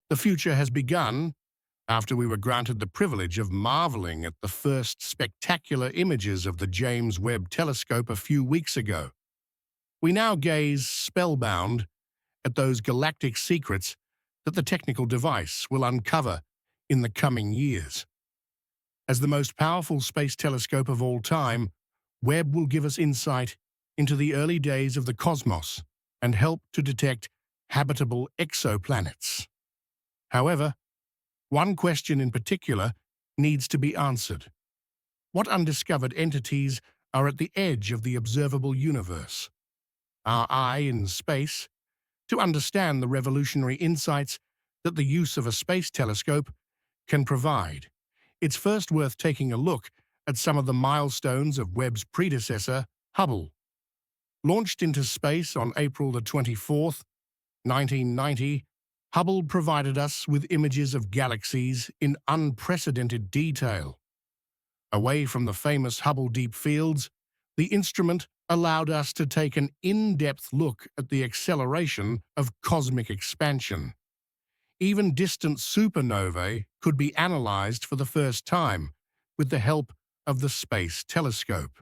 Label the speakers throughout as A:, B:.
A: The future has begun after we were granted the privilege of marveling at the first spectacular images of the James Webb Telescope a few weeks ago. We now gaze spellbound at those galactic secrets that the technical device will uncover in the coming years. As the most powerful space telescope of all time, Webb will give us insight into the early days of the cosmos and help to detect habitable exoplanets. However, one question in particular needs to be answered. What undiscovered entities are at the edge of the observable universe? Our eye in space, to understand the revolutionary insights that the use of a space telescope can provide. It's first worth taking a look at some of the milestones of Webb's predecessor, Hubble. Launched into space on April the 24th, 1990, Hubble provided us with images of galaxies in unprecedented detail. Away from the famous Hubble deep fields, the instrument allowed us to take an in-depth look at the acceleration of cosmic expansion. Even distant supernovae could be analyzed for the first time with the help of the Space Telescope.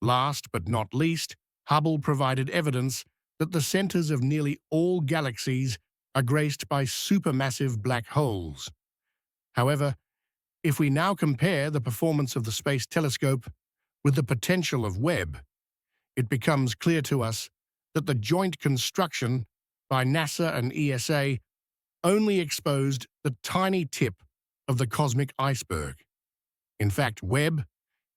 A: Last but not least, Hubble provided evidence that the centers of nearly all galaxies are graced by supermassive black holes. However, if we now compare the performance of the Space Telescope with the potential of Webb, it becomes clear to us that the joint construction by NASA and ESA only exposed the tiny tip of the cosmic iceberg. In fact, Webb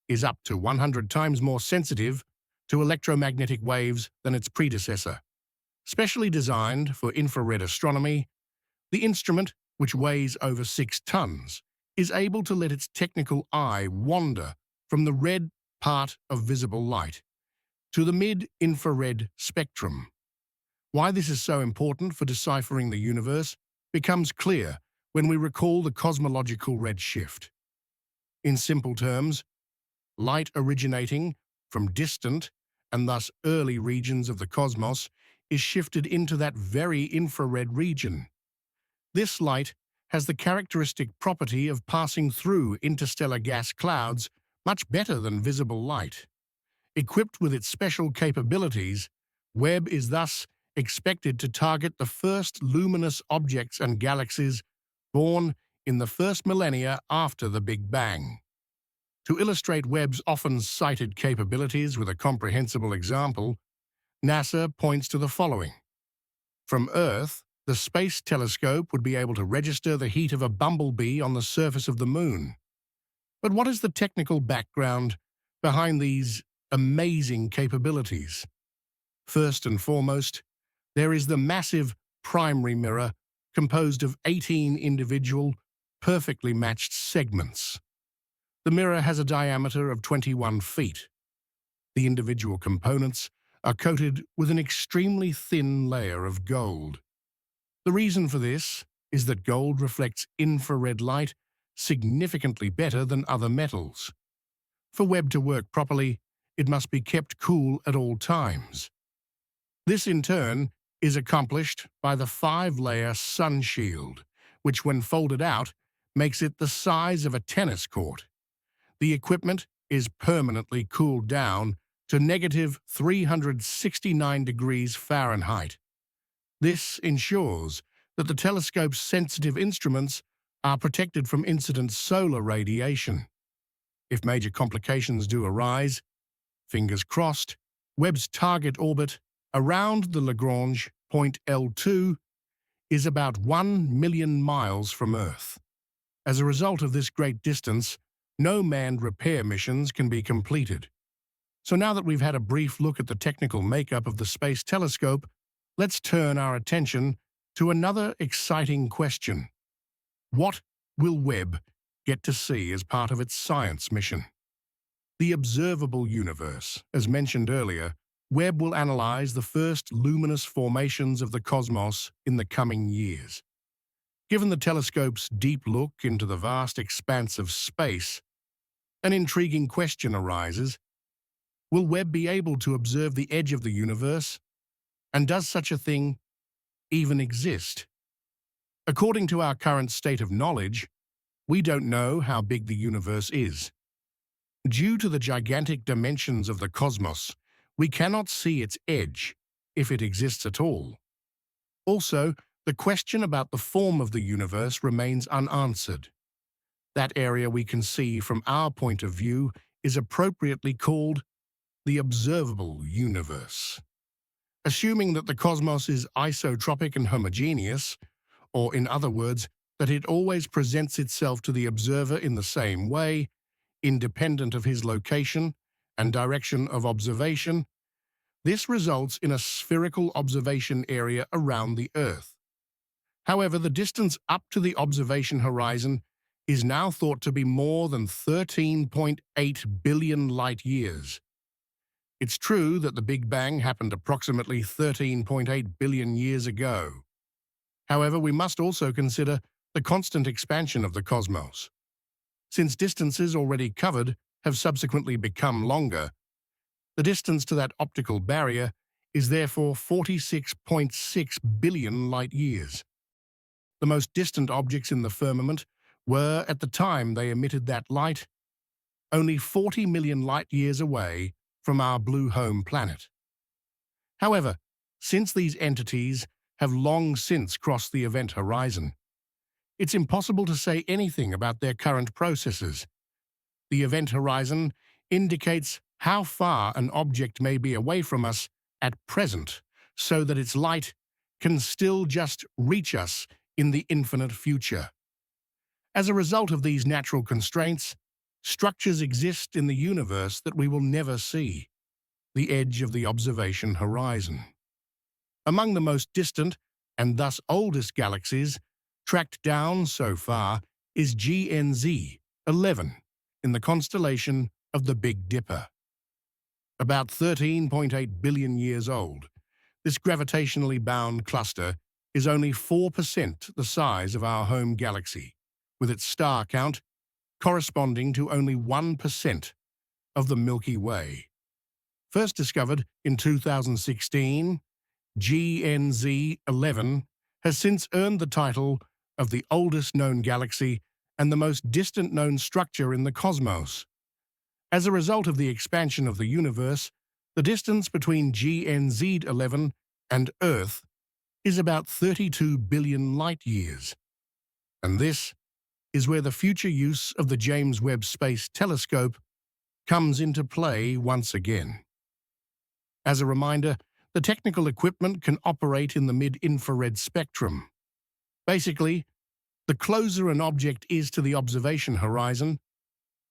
A: is up to 100 times more sensitive to electromagnetic waves than its predecessor. Specially designed for infrared astronomy, the instrument, which weighs over 6 tons, is able to let its technical eye wander from the red part of visible light to the mid-infrared spectrum. Why this is so important for deciphering the universe becomes clear when we recall the cosmological redshift. In simple terms, light originating from distant and thus early regions of the cosmos is shifted into that very infrared region. This light has the characteristic property of passing through interstellar gas clouds much better than visible light. Equipped with its special capabilities, Webb is thus expected to target the first luminous objects and galaxies born in the first millennia after the Big Bang. To illustrate Webb's often cited capabilities with a comprehensible example, NASA points to the following. From Earth, the Space Telescope would be able to register the heat of a bumblebee on the surface of the Moon. But what is the technical background behind these amazing capabilities? First and foremost, there is the massive primary mirror composed of 18 individual, perfectly matched segments. The mirror has a diameter of 21 feet. The individual components are coated with an extremely thin layer of gold. The reason for this is that gold reflects infrared light significantly better than other metals. For Webb to work properly, it must be kept cool at all times. This, in turn, is accomplished by the 5-layer sun shield, which, when folded out, makes it the size of a tennis court. The equipment is permanently cooled down to negative 369 degrees Fahrenheit. This ensures that the telescope's sensitive instruments are protected from incident solar radiation. If major complications do arise, fingers crossed, Webb's target orbit around the Lagrange point L2 is about 1 million miles from Earth. As a result of this great distance, no manned repair missions can be completed. So now that we've had a brief look at the technical makeup of the Space Telescope, let's turn our attention to another exciting question. What will Webb get to see as part of its science mission? The observable universe. As mentioned earlier, Webb will analyze the first luminous formations of the cosmos in the coming years. Given the telescope's deep look into the vast expanse of space, an intriguing question arises. Will Webb be able to observe the edge of the universe? And does such a thing even exist? According to our current state of knowledge, we don't know how big the universe is. Due to the gigantic dimensions of the cosmos, we cannot see its edge, if it exists at all. Also, the question about the form of the universe remains unanswered. That area we can see from our point of view is appropriately called the observable universe. Assuming that the cosmos is isotropic and homogeneous, or in other words, that it always presents itself to the observer in the same way, independent of his location and direction of observation, this results in a spherical observation area around the Earth. However, the distance up to the observation horizon is now thought to be more than 13.8 billion light-years. It's true that the Big Bang happened approximately 13.8 billion years ago. However, we must also consider the constant expansion of the cosmos. Since distances already covered have subsequently become longer, the distance to that optical barrier is therefore 46.6 billion light-years. The most distant objects in the firmament were, at the time they emitted that light, only 40 million light-years away from our blue home planet. However, since these entities have long since crossed the event horizon, it's impossible to say anything about their current processes. The event horizon indicates how far an object may be away from us at present, so that its light can still just reach us in the infinite future. As a result of these natural constraints, structures exist in the universe that we will never see, the edge of the observation horizon. Among the most distant, and thus oldest galaxies, tracked down so far is GNZ 11 in the constellation of the Big Dipper. About 13.8 billion years old, this gravitationally bound cluster is only 4% the size of our home galaxy, with its star count corresponding to only 1% of the Milky Way. First discovered in 2016, GNZ 11 has since earned the title of the oldest known galaxy and the most distant known structure in the cosmos. As a result of the expansion of the universe, the distance between GNZ 11 and Earth is about 32 billion light-years. And this is where the future use of the James Webb Space Telescope comes into play once again. As a reminder, the technical equipment can operate in the mid-infrared spectrum. Basically, the closer an object is to the observation horizon,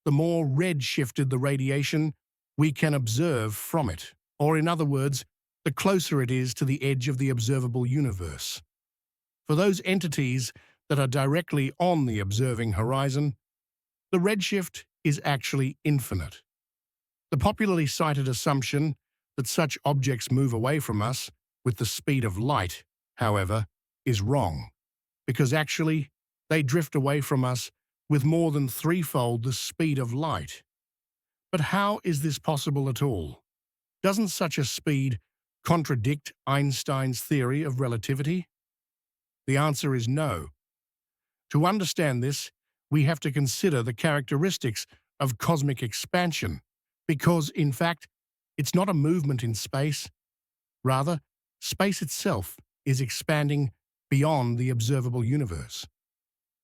A: the more red-shifted the radiation we can observe from it, or in other words, the closer it is to the edge of the observable universe. For those entities that are directly on the observing horizon, the redshift is actually infinite. The popularly cited assumption that such objects move away from us with the speed of light, however, is wrong, because actually they drift away from us with more than threefold the speed of light. But how is this possible at all? Doesn't such a speed contradict Einstein's theory of relativity? The answer is no. To understand this, we have to consider the characteristics of cosmic expansion, because, in fact, it's not a movement in space. Rather, space itself is expanding beyond the observable universe.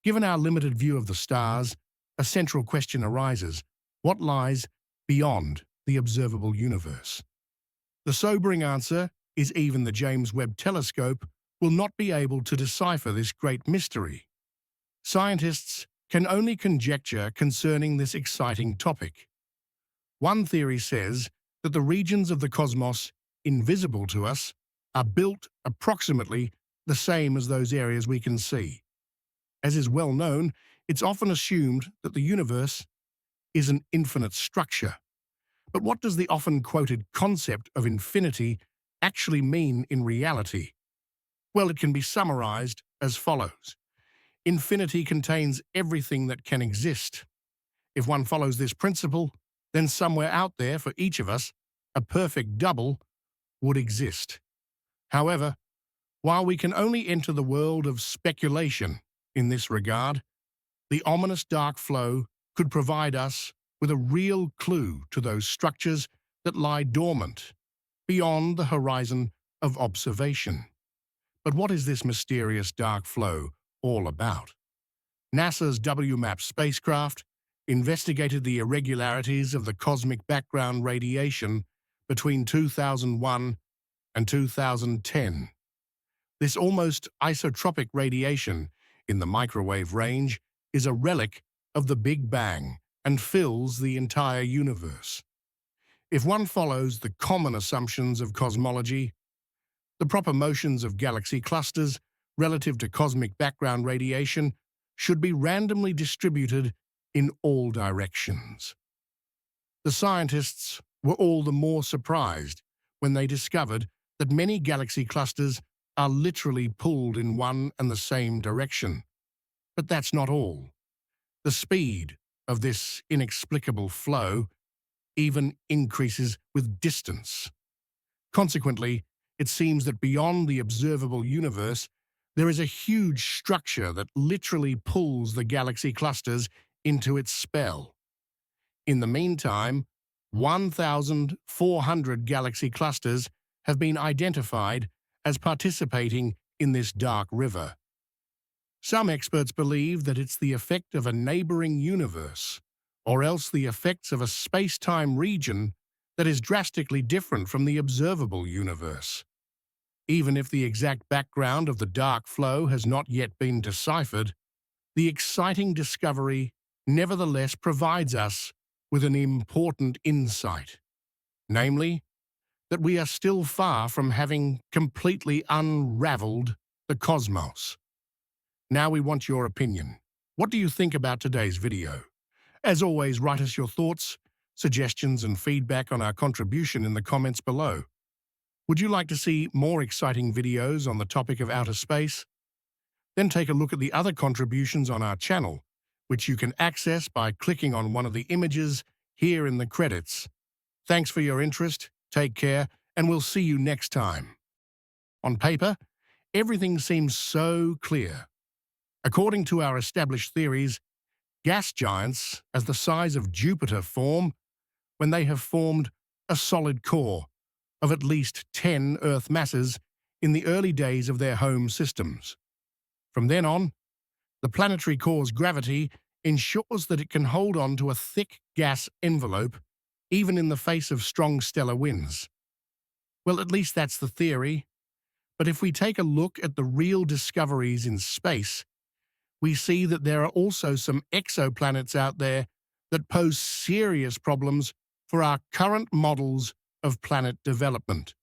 A: Given our limited view of the stars, a central question arises: what lies beyond the observable universe? The sobering answer is even the James Webb Telescope will not be able to decipher this great mystery. Scientists can only conjecture concerning this exciting topic. One theory says that the regions of the cosmos invisible to us are built approximately the same as those areas we can see. As is well known, it's often assumed that the universe is an infinite structure. But what does the often quoted concept of infinity actually mean in reality? Well, it can be summarized as follows. Infinity contains everything that can exist. If one follows this principle, then somewhere out there for each of us, a perfect double would exist. However, While we can only enter the world of speculation in this regard, the ominous dark flow could provide us with a real clue to those structures that lie dormant beyond the horizon of observation. But what is this mysterious dark flow all about? NASA's WMAP spacecraft investigated the irregularities of the cosmic background radiation between 2001 and 2010. This almost isotropic radiation in the microwave range is a relic of the Big Bang and fills the entire universe. If one follows the common assumptions of cosmology, the proper motions of galaxy clusters relative to cosmic background radiation should be randomly distributed in all directions. The scientists were all the more surprised when they discovered that many galaxy clusters are literally pulled in one and the same direction. But that's not all. The speed of this inexplicable flow even increases with distance. Consequently, it seems that beyond the observable universe, there is a huge structure that literally pulls the galaxy clusters into its spell. In the meantime, 1,400 galaxy clusters have been identified as participating in this dark river. Some experts believe that it's the effect of a neighboring universe, or else the effects of a space-time region that is drastically different from the observable universe. Even if the exact background of the dark flow has not yet been deciphered, the exciting discovery nevertheless provides us with an important insight, namely, that we are still far from having completely unraveled the cosmos. Now we want your opinion. What do you think about today's video? As always, write us your thoughts, suggestions and feedback on our contribution in the comments below. Would you like to see more exciting videos on the topic of outer space? Then take a look at the other contributions on our channel, which you can access by clicking on one of the images here in the credits. Thanks for your interest, take care, and we'll see you next time. On paper, everything seems so clear. According to our established theories, gas giants as the size of Jupiter form when they have formed a solid core of at least 10 Earth masses in the early days of their home systems. From then on, the planetary core's gravity ensures that it can hold on to a thick gas envelope even in the face of strong stellar winds. Well, at least that's the theory. But if we take a look at the real discoveries in space, we see that there are also some exoplanets out there that pose serious problems for our current models of planet development.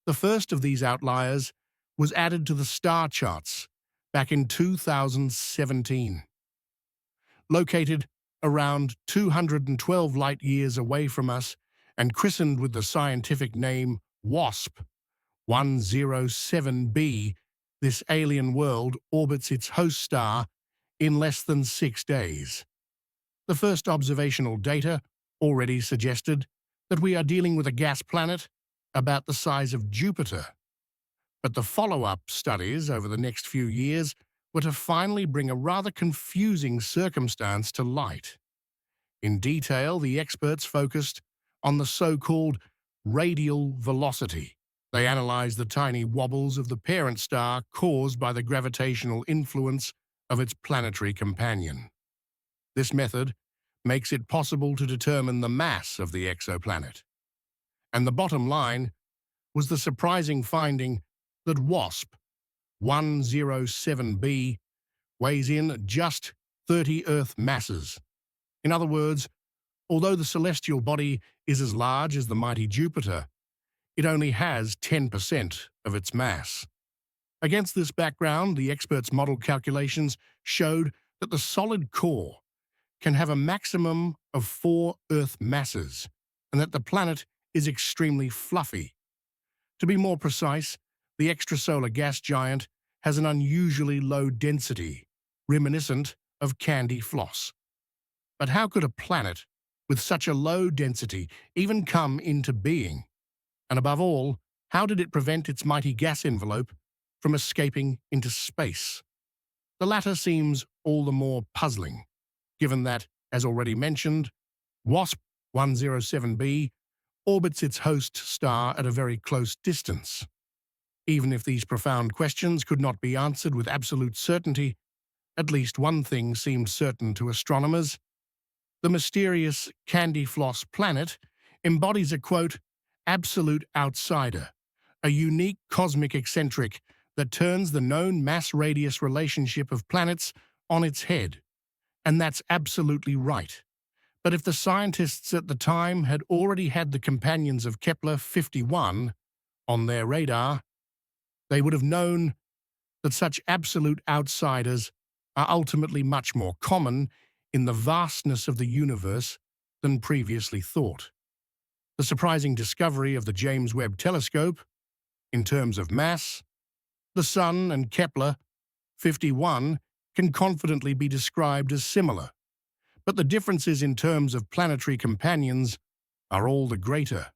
A: The first of these outliers was added to the star charts back in 2017. Located around 212 light-years away from us and christened with the scientific name WASP 107b, this alien world orbits its host star in less than 6 days. The first observational data already suggested that we are dealing with a gas planet about the size of Jupiter. But the follow-up studies over the next few years were to finally bring a rather confusing circumstance to light. In detail, the experts focused on the so-called radial velocity. They analyzed the tiny wobbles of the parent star caused by the gravitational influence of its planetary companion. This method makes it possible to determine the mass of the exoplanet. And the bottom line was the surprising finding that WASP 107b weighs in just 30 Earth masses. In other words, although the celestial body is as large as the mighty Jupiter, it only has 10% of its mass. Against this background, the experts' model calculations showed that the solid core can have a maximum of 4 Earth masses, and that the planet is extremely fluffy. To be more precise, the extrasolar gas giant has an unusually low density, reminiscent of candy floss. But how could a planet with such a low density even come into being? And above all, how did it prevent its mighty gas envelope from escaping into space. The latter seems all the more puzzling, given that, as already mentioned, WSP-107b orbits its host star at a very close distance. Even if these profound questions could not be answered with absolute certainty, at least one thing seems certain to astronomers. The mysterious Candy Floss planet embodies a, quote, absolute outsider, a unique cosmic eccentric that turns the known mass-radius relationship of planets on its head. And that's absolutely right. But if the scientists at the time had already had the companions of Kepler-51 on their radar, they would have known that such absolute outsiders are ultimately much more common in the vastness of the universe than previously thought. The surprising discovery of the James Webb Telescope, in terms of mass, the Sun and Kepler-51 can confidently be described as similar, but the differences in terms of planetary companions are all the greater.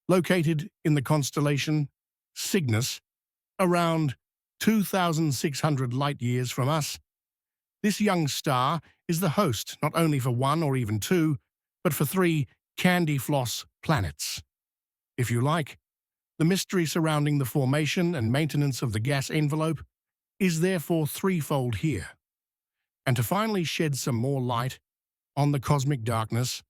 A: Located in the constellation Cygnus, around 2,600 light-years from us, this young star is the host not only for one or even two, but for three Candy Floss planets. If you like, the mystery surrounding the formation and maintenance of the gas envelope is therefore threefold here. And to finally shed some more light on the cosmic darkness,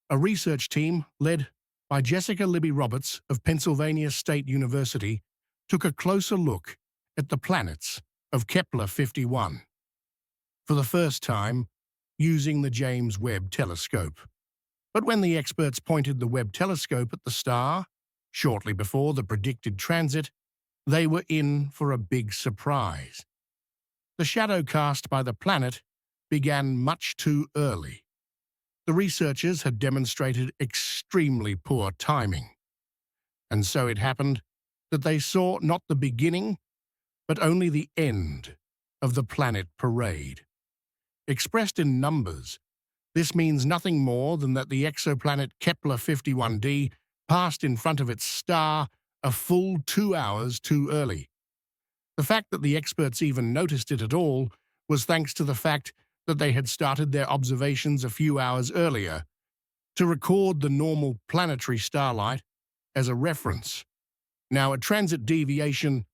A: a research team led by Jessica Libby Roberts of Pennsylvania State University took a closer look at the planets of Kepler-51 for the first time using the James Webb Telescope. But when the experts pointed the Webb telescope at the star, shortly before the predicted transit, they were in for a big surprise. The shadow cast by the planet began much too early. The researchers had demonstrated extremely poor timing. And so it happened that they saw not the beginning, but only the end of the planet parade. Expressed in numbers, this means nothing more than that the exoplanet Kepler-51d passed in front of its star a full 2 hours too early. The fact that the experts even noticed it at all was thanks to the fact that they had started their observations a few hours earlier to record the normal planetary starlight as a reference. Now, a transit deviation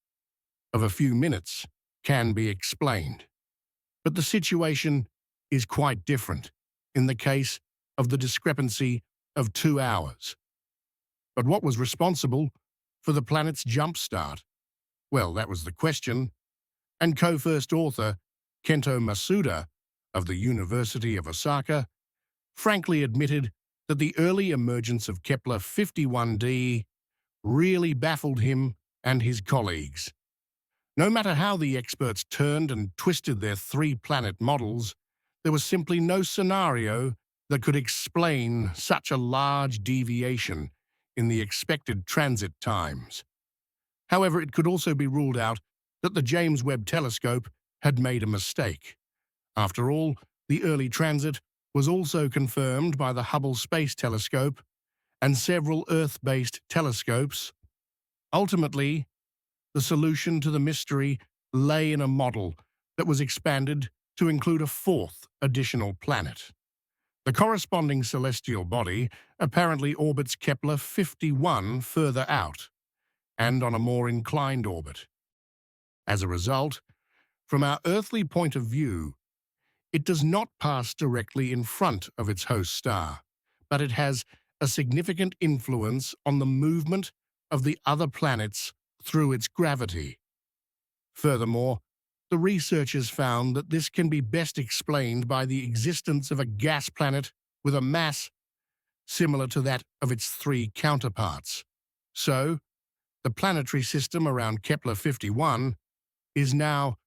A: of a few minutes can be explained, but the situation is quite different in the case of the discrepancy of 2 hours. But what was responsible for the planet's jump start? Well, that was the question, and co-first author Kento Masuda of the University of Osaka frankly admitted that the early emergence of Kepler-51d really baffled him and his colleagues. No matter how the experts turned and twisted their three-planet models, there was simply no scenario that could explain such a large deviation in the expected transit times. However, it could also be ruled out that the James Webb Telescope had made a mistake. After all, the early transit was also confirmed by the Hubble Space Telescope and several Earth-based telescopes. Ultimately, the solution to the mystery lay in a model that was expanded to include a fourth additional planet. The corresponding celestial body apparently orbits Kepler-51 further out, and on a more inclined orbit. As a result, from our earthly point of view, it does not pass directly in front of its host star, but it has a significant influence on the movement of the other planets through its gravity. Furthermore, the researchers found that this can be best explained by the existence of a gas planet with a mass similar to that of its three counterparts. So, the planetary system around Kepler-51 is now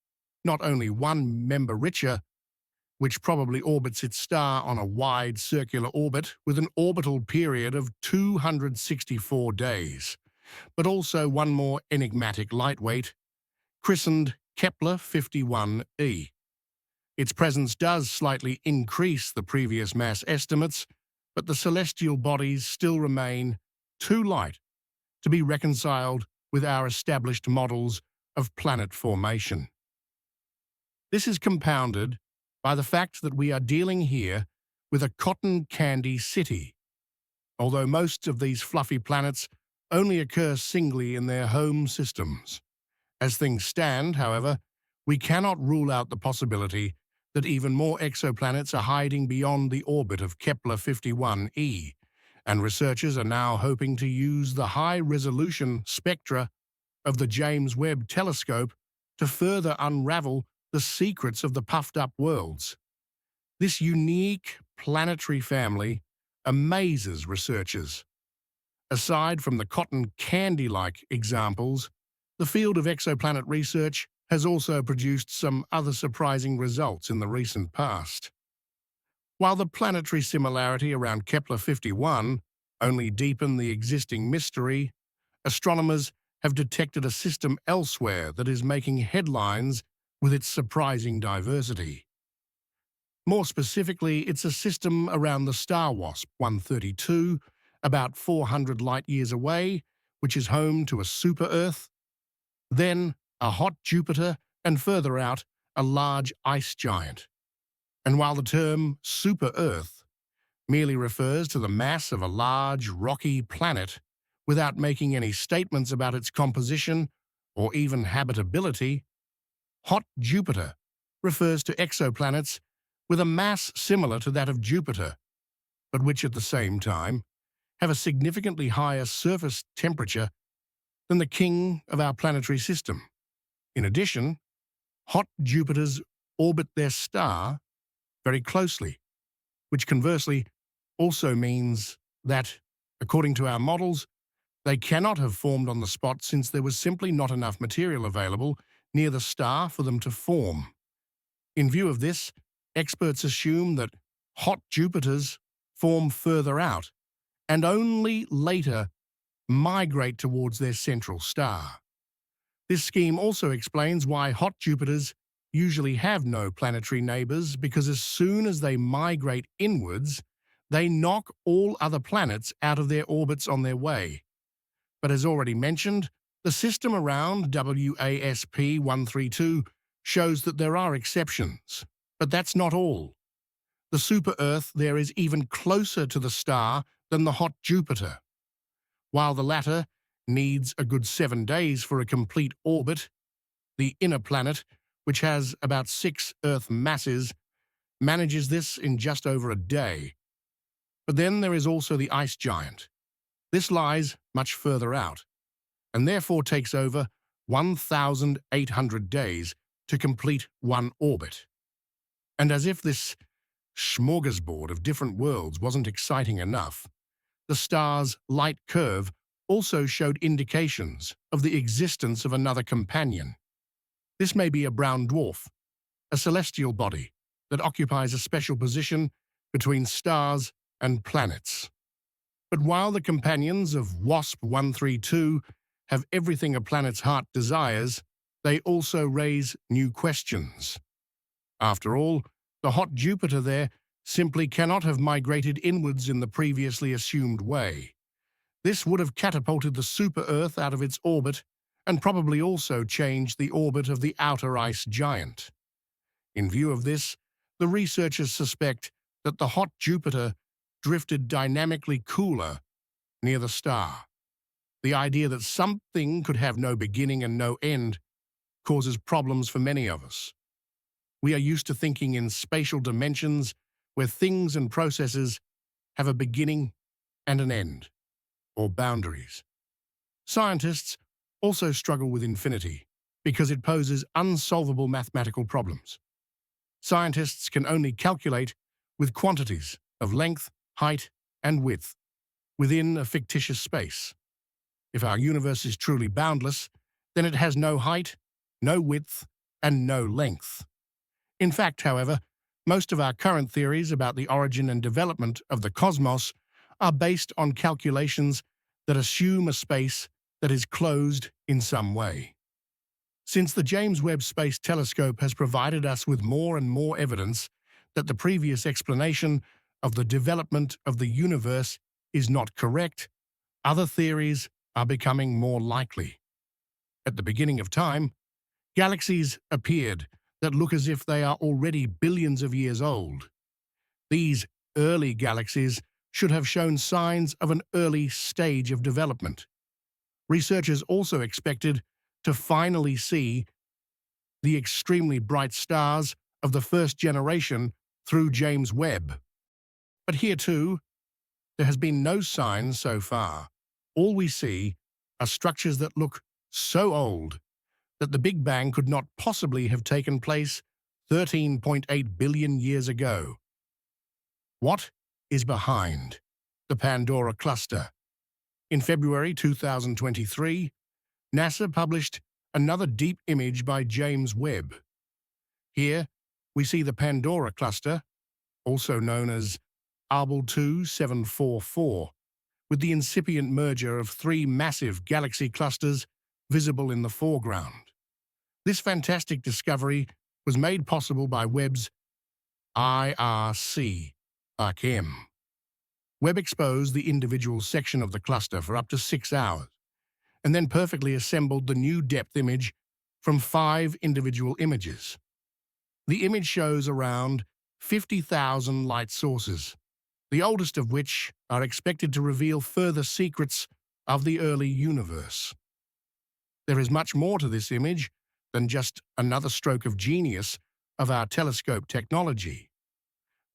A: not only one member richer, which probably orbits its star on a wide circular orbit with an orbital period of 264 days, but also one more enigmatic lightweight, christened Kepler-51e. Its presence does slightly increase the previous mass estimates, but the celestial bodies still remain too light to be reconciled with our established models of planet formation. This is compounded by the fact that we are dealing here with a cotton candy city, although most of these fluffy planets only occur singly in their home systems. As things stand, however, we cannot rule out the possibility that even more exoplanets are hiding beyond the orbit of Kepler-51e, and researchers are now hoping to use the high-resolution spectra of the James Webb Telescope to further unravel the secrets of the puffed-up worlds. This unique planetary family amazes researchers. Aside from the cotton candy-like examples, the field of exoplanet research has also produced some other surprising results in the recent past. While the planetary similarity around Kepler-51 only deepened the existing mystery, astronomers have detected a system elsewhere that is making headlines with its surprising diversity. More specifically, it's a system around the star WASP 132, about 400 light-years away, which is home to a super-Earth, then a hot Jupiter, and further out, a large ice giant. And while the term super-Earth merely refers to the mass of a large, rocky planet without making any statements about its composition or even habitability, hot Jupiter refers to exoplanets with a mass similar to that of Jupiter, but which at the same time have a significantly higher surface temperature than the king of our planetary system. In addition, hot Jupiters orbit their star very closely, which conversely also means that, according to our models, they cannot have formed on the spot since there was simply not enough material available near the star for them to form. In view of this, experts assume that hot Jupiters form further out and only later migrate towards their central star. This scheme also explains why hot Jupiters usually have no planetary neighbors, because as soon as they migrate inwards, they knock all other planets out of their orbits on their way. But as already mentioned, the system around WASP 132 shows that there are exceptions. But that's not all. The super-Earth there is even closer to the star than the hot Jupiter. While the latter needs a good 7 days for a complete orbit, the inner planet, which has about 6 Earth masses, manages this in just over a day. But then there is also the ice giant. This lies much further out, and therefore takes over 1,800 days to complete one orbit. And as if this smorgasbord of different worlds wasn't exciting enough, the star's light curve also showed indications of the existence of another companion. This may be a brown dwarf, a celestial body that occupies a special position between stars and planets. But while the companions of WASP 132 have everything a planet's heart desires, they also raise new questions. After all, the hot Jupiter there simply cannot have migrated inwards in the previously assumed way. This would have catapulted the super-Earth out of its orbit and probably also changed the orbit of the outer ice giant. In view of this, the researchers suspect that the hot Jupiter drifted dynamically cooler near the star. The idea that something could have no beginning and no end causes problems for many of us. We are used to thinking in spatial dimensions where things and processes have a beginning and an end, or boundaries. Scientists also struggle with infinity because it poses unsolvable mathematical problems. Scientists can only calculate with quantities of length, height, and width within a fictitious space. If our universe is truly boundless, then it has no height, no width, and no length. In fact, however, most of our current theories about the origin and development of the cosmos are based on calculations that assume a space that is closed in some way. Since the James Webb Space Telescope has provided us with more and more evidence that the previous explanation of the development of the universe is not correct, other theories are becoming more likely. At the beginning of time, Galaxies appeared that look as if they are already billions of years old. These early galaxies should have shown signs of an early stage of development. Researchers also expected to finally see the extremely bright stars of the first generation through James Webb. But here too, there has been no sign so far. All we see are structures that look so old that the Big Bang could not possibly have taken place 13.8 billion years ago. What is behind the Pandora cluster? In February 2023, NASA published another deep image by James Webb. Here, we see the Pandora cluster, also known as Arbel 2744, with the incipient merger of three massive galaxy clusters visible in the foreground. This fantastic discovery was made possible by Webb's IRC, ARC-M. Webb exposed the individual section of the cluster for up to 6 hours, and then perfectly assembled the new depth image from 5 individual images. The image shows around 50,000 light sources, the oldest of which are expected to reveal further secrets of the early universe. There is much more to this image than just another stroke of genius of our telescope technology.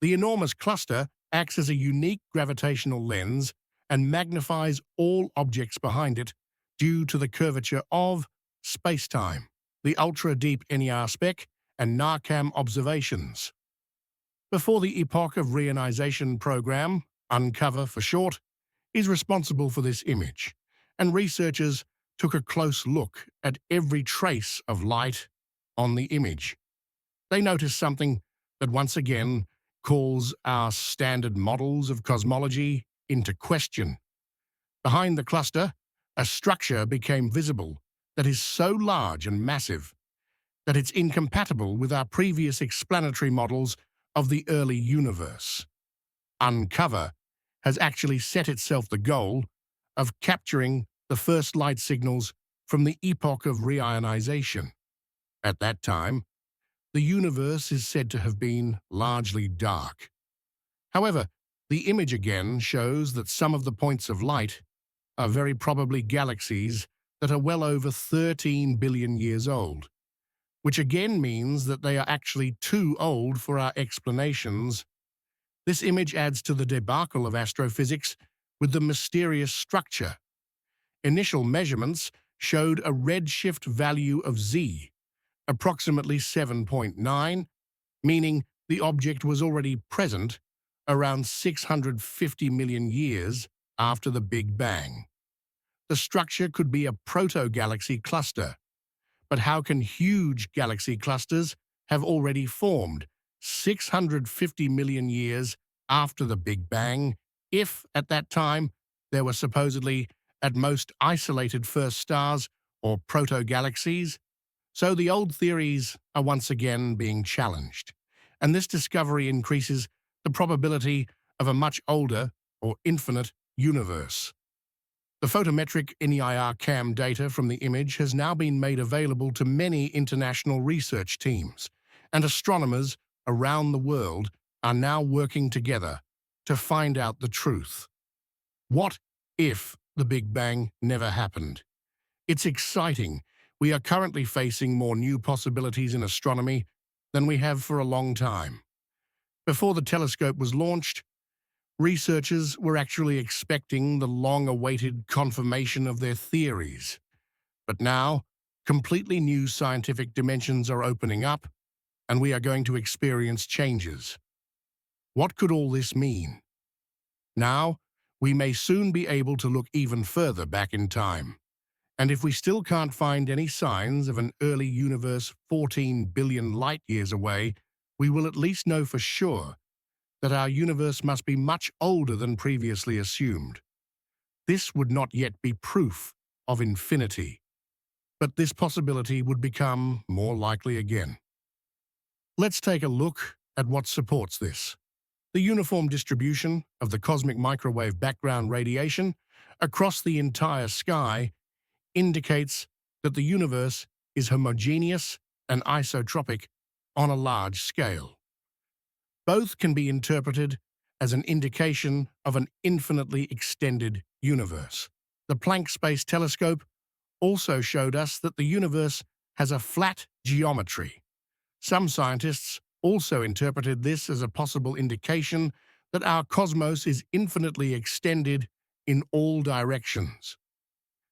A: The enormous cluster acts as a unique gravitational lens and magnifies all objects behind it due to the curvature of space-time, the ultra-deep NER spec and NARCAM observations. Before the Epoch of Reionization program, UNCOVER for short, is responsible for this image, and researchers took a close look at every trace of light on the image. They noticed something that once again calls our standard models of cosmology into question. Behind the cluster, a structure became visible that is so large and massive that it's incompatible with our previous explanatory models of the early universe. UNCOVER has actually set itself the goal of capturing the first light signals from the epoch of reionization. At that time, the universe is said to have been largely dark. However, the image again shows that some of the points of light are very probably galaxies that are well over 13 billion years old, which again means that they are actually too old for our explanations. This image adds to the debacle of astrophysics with the mysterious structure. Initial measurements showed a redshift value of Z, approximately 7.9, meaning the object was already present around 650 million years after the Big Bang. The structure could be a proto-galaxy cluster, but how can huge galaxy clusters have already formed 650 million years after the Big Bang if, at that time, there were supposedly at most isolated first stars or proto-galaxies? So the old theories are once again being challenged, and this discovery increases the probability of a much older or infinite universe. The photometric NER-CAM data from the image has now been made available to many international research teams, and astronomers around the world are now working together to find out the truth. What if the Big Bang never happened? It's exciting. We are currently facing more new possibilities in astronomy than we have for a long time. Before the telescope was launched, researchers were actually expecting the long-awaited confirmation of their theories. But now, completely new scientific dimensions are opening up, and we are going to experience changes. What could all this mean? Now, we may soon be able to look even further back in time. And if we still can't find any signs of an early universe 14 billion light-years away, we will at least know for sure that our universe must be much older than previously assumed. This would not yet be proof of infinity, but this possibility would become more likely again. Let's take a look at what supports this. The uniform distribution of the cosmic microwave background radiation across the entire sky indicates that the universe is homogeneous and isotropic on a large scale. Both can be interpreted as an indication of an infinitely extended universe. The Planck Space Telescope also showed us that the universe has a flat geometry. Some scientists also interpreted this as a possible indication that our cosmos is infinitely extended in all directions.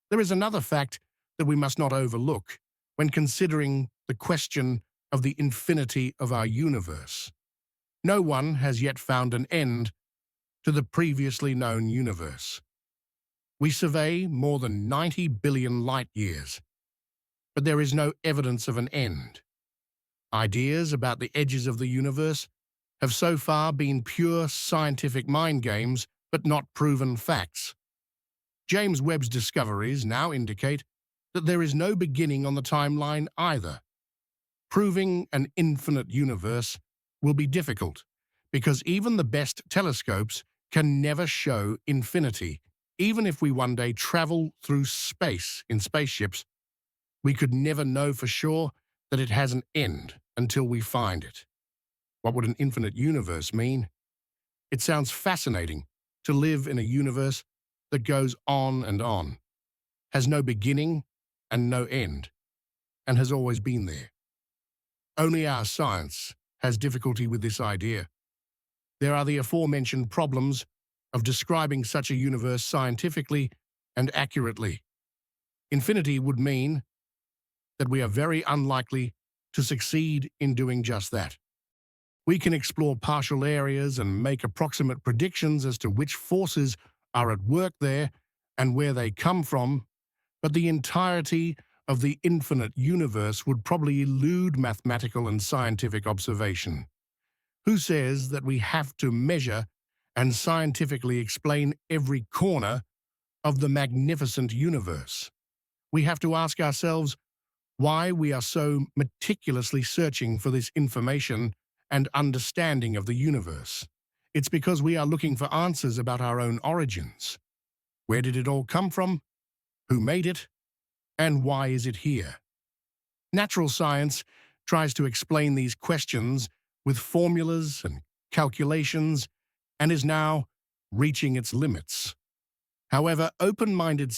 A: There is another fact that we must not overlook when considering the question of the infinity of our universe. No one has yet found an end to the previously known universe. We survey more than 90 billion light-years, but there is no evidence of an end. Ideas about the edges of the universe have so far been pure scientific mind games, but not proven facts. James Webb's discoveries now indicate that there is no beginning on the timeline either. Proving an infinite universe will be difficult, because even the best telescopes can never show infinity. Even if we one day travel through space in spaceships, we could never know for sure that it has an end until we find it. What would an infinite universe mean? It sounds fascinating to live in a universe that goes on, has no beginning and no end, and has always been there. Only our science has difficulty with this idea. There are the aforementioned problems of describing such a universe scientifically and accurately. Infinity would mean that we are very unlikely to succeed in doing just that. We can explore partial areas and make approximate predictions as to which forces are at work there and where they come from, but the entirety of the infinite universe would probably elude mathematical and scientific observation. Who says that we have to measure and scientifically explain every corner of the magnificent universe? We have to ask ourselves why we are so meticulously searching for this information and understanding of the universe. It's because we are looking for answers about our own origins. Where did it all come from? Who made it? And why is it here? Natural science tries to explain these questions with formulas and calculations and is now reaching its limits. However, open-minded